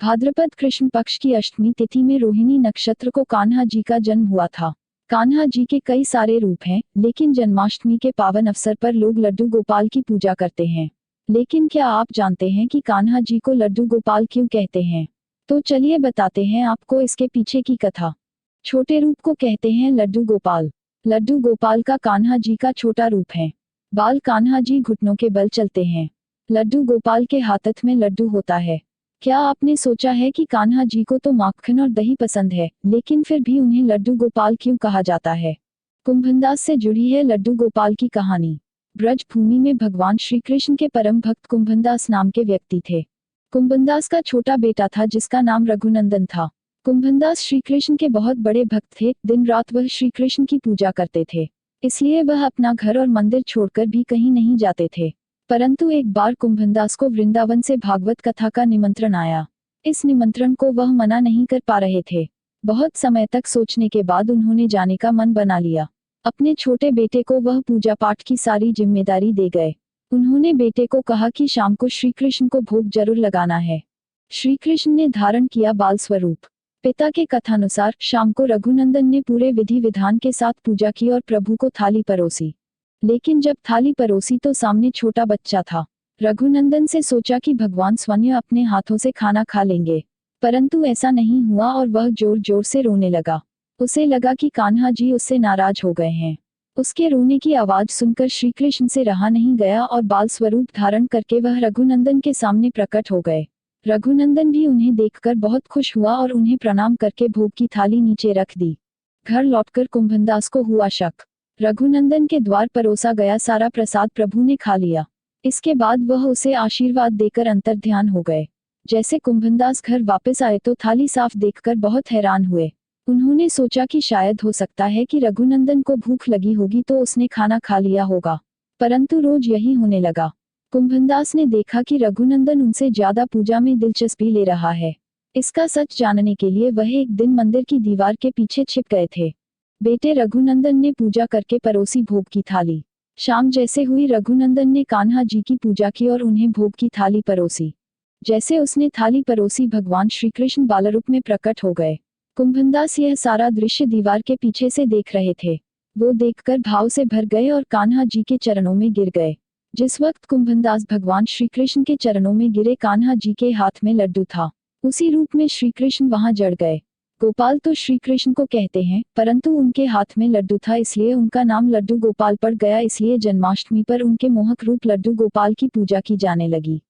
भाद्रपद कृष्ण पक्ष की अष्टमी तिथि में रोहिणी नक्षत्र को कान्हा जी का जन्म हुआ था। कान्हा जी के कई सारे रूप हैं, लेकिन जन्माष्टमी के पावन अवसर पर लोग लड्डू गोपाल की पूजा करते हैं। लेकिन क्या आप जानते हैं कि कान्हा जी को लड्डू गोपाल क्यों कहते हैं? तो चलिए बताते हैं आपको इसके पीछे की कथा। छोटे रूप को कहते हैं लड्डू गोपाल। लड्डू गोपाल का कान्हा जी का छोटा रूप है। बाल कान्हा जी घुटनों के बल चलते हैं। लड्डू गोपाल के हाथत में लड्डू होता है। क्या आपने सोचा है कि कान्हा जी को तो माखन और दही पसंद है, लेकिन फिर भी उन्हें लड्डू गोपाल क्यों कहा जाता है? कुंभनदास से जुड़ी है लड्डू गोपाल की कहानी। ब्रज भूमि में भगवान श्री कृष्ण के परम भक्त कुंभनदास नाम के व्यक्ति थे। कुंभनदास का छोटा बेटा था जिसका नाम रघुनंदन था। कुंभनदास श्री कृष्ण के बहुत बड़े भक्त थे। दिन रात वह श्री कृष्ण की पूजा करते थे, इसलिए वह अपना घर और मंदिर छोड़कर भी कहीं नहीं जाते थे। परंतु एक बार कुंभनदास को वृंदावन से भागवत कथा का निमंत्रण आया। इस निमंत्रण को वह मना नहीं कर पा रहे थे। बहुत समय तक सोचने के बाद उन्होंने जाने का मन बना लिया। अपने छोटे बेटे को वह पूजा पाठ की सारी जिम्मेदारी दे गए। उन्होंने बेटे को कहा कि शाम को श्री कृष्ण को भोग जरूर लगाना है। श्री कृष्ण ने धारण किया बाल स्वरूप। पिता के कथानुसार शाम को रघुनंदन ने पूरे विधि विधान के साथ पूजा की और प्रभु को थाली परोसी। लेकिन जब थाली परोसी तो सामने छोटा बच्चा था। रघुनंदन से सोचा कि भगवान स्वयं अपने हाथों से खाना खा लेंगे, परंतु ऐसा नहीं हुआ और वह जोर जोर से रोने लगा। उसे लगा कि कान्हा जी उससे नाराज हो गए हैं। उसके रोने की आवाज सुनकर श्री कृष्ण से रहा नहीं गया और बाल स्वरूप धारण करके वह रघुनंदन के सामने प्रकट हो गए। रघुनंदन भी उन्हें देखकर बहुत खुश हुआ और उन्हें प्रणाम करके भोग की थाली नीचे रख दी। घर लौटकर कुंभनदास को हुआ शक। रघुनंदन के द्वार परोसा गया सारा प्रसाद प्रभु ने खा लिया। इसके बाद वह उसे आशीर्वाद देकर अंतर्ध्यान हो गए। जैसे कुंभनदास घर वापस आए तो थाली साफ देखकर बहुत हैरान हुए। उन्होंने सोचा कि शायद हो सकता है कि रघुनंदन को भूख लगी होगी तो उसने खाना खा लिया होगा, परंतु रोज यही होने लगा। कुंभनदास ने देखा कि रघुनंदन उनसे ज्यादा पूजा में दिलचस्पी ले रहा है। इसका सच जानने के लिए वह एक दिन मंदिर की दीवार के पीछे छिप गए थे। बेटे रघुनंदन ने पूजा करके परोसी भोग की थाली। शाम जैसे हुई रघुनंदन ने कान्हा जी की पूजा की और उन्हें भोग की थाली परोसी। जैसे उसने थाली परोसी भगवान श्री कृष्ण बालरूप में प्रकट हो गए। कुंभनदास यह सारा दृश्य दीवार के पीछे से देख रहे थे। वो देखकर भाव से भर गए और कान्हा जी के चरणों में गिर गए। जिस वक्त कुंभनदास भगवान श्री कृष्ण के चरणों में गिरे, कान्हा जी के हाथ में लड्डू था। उसी रूप में श्री कृष्ण वहां जड़ गए। गोपाल तो श्री कृष्ण को कहते हैं, परंतु उनके हाथ में लड्डू था इसलिए उनका नाम लड्डू गोपाल पड़ गया। इसलिए जन्माष्टमी पर उनके मोहक रूप लड्डू गोपाल की पूजा की जाने लगी।